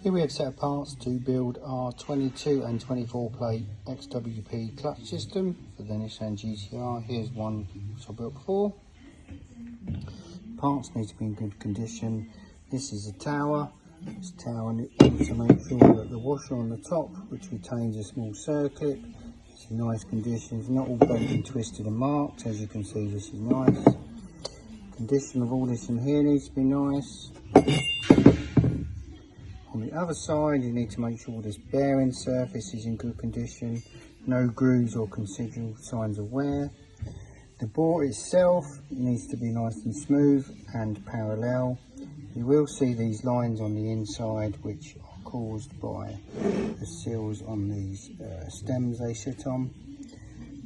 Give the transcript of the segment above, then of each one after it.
Here we have a set of parts to build our 22 and 24 plate XWP clutch system for the Nissan GTR. Here's one which I built before. Parts need to be in good condition. This is a tower. This tower needs to make sure that the washer on the top, which retains a small circlip, is in nice condition. It's not all bent and twisted and marked. As you can see, this is nice. Condition of all this in here needs to be nice. On the other side, you need to make sure this bearing surface is in good condition, no grooves or considerable signs of wear. The bore itself needs to be nice and smooth and parallel. You will see these lines on the inside which are caused by the seals on these stems they sit on.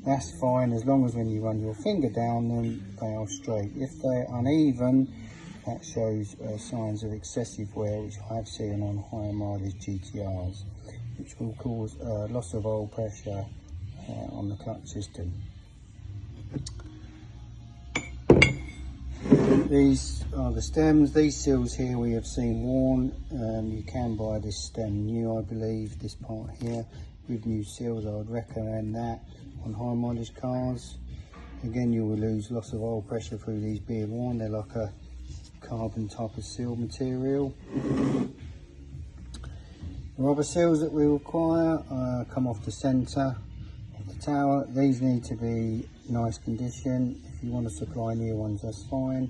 That's fine as long as when you run your finger down them they are straight. If they're uneven, that shows signs of excessive wear, which I have seen on higher mileage GTRs, which will cause loss of oil pressure on the clutch system. These are the stems. These seals here we have seen worn. You can buy this stem new, I believe, this part here with new seals. I would recommend that on high mileage cars. Again, you will lose loss of oil pressure through these being worn. They're like a carbon type of seal material. The rubber seals that we require come off the centre of the tower. These need to be nice condition. If you want to supply new ones, that's fine,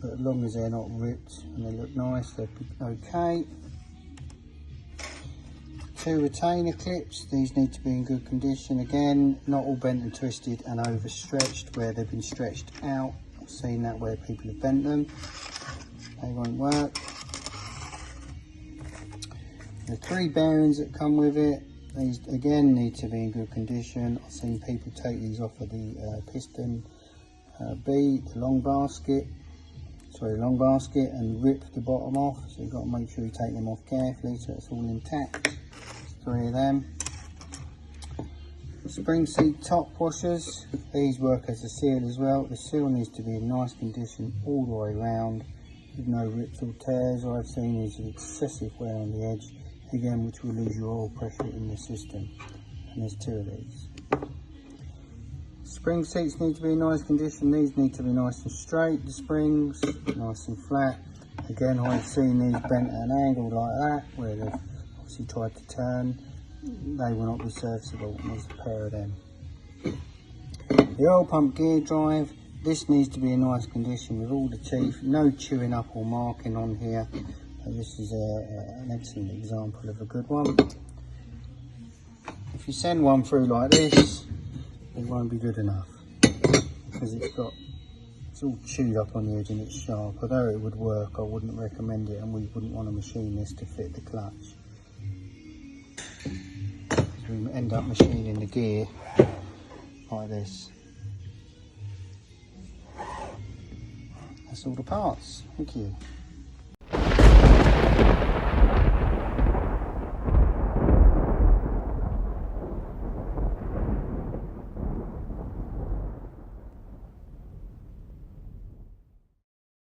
but as long as they're not ripped and they look nice, they'll be okay. 2 retainer clips. These need to be in good condition. Again, not all bent and twisted and overstretched where they've been stretched out. I've seen that where people have bent them. They won't work. The 3 bearings that come with it, these again need to be in good condition. I've seen people take these off of the piston B, the long basket, and rip the bottom off. So you've got to make sure you take them off carefully so it's all intact. 3 of them. Spring seat top washers, these work as a seal as well. The seal needs to be in nice condition all the way round with no rips or tears. I've seen these with excessive wear on the edge, again, which will lose your oil pressure in the system. And there's 2 of these. Spring seats need to be in nice condition. These need to be nice and straight, the springs, nice and flat. Again, I've seen these bent at an angle like that, where they've obviously tried to turn. They will not be serviceable, and there's a pair of them. The oil pump gear drive, this needs to be in nice condition with all the teeth, no chewing up or marking on here. And this is an excellent example of a good one. If you send one through like this, it won't be good enough because it's all chewed up on the edge and it's sharp. Although it would work, I wouldn't recommend it, and we wouldn't want to machine this to fit the clutch. We end up machining the gear like this. That's all the parts. Thank you.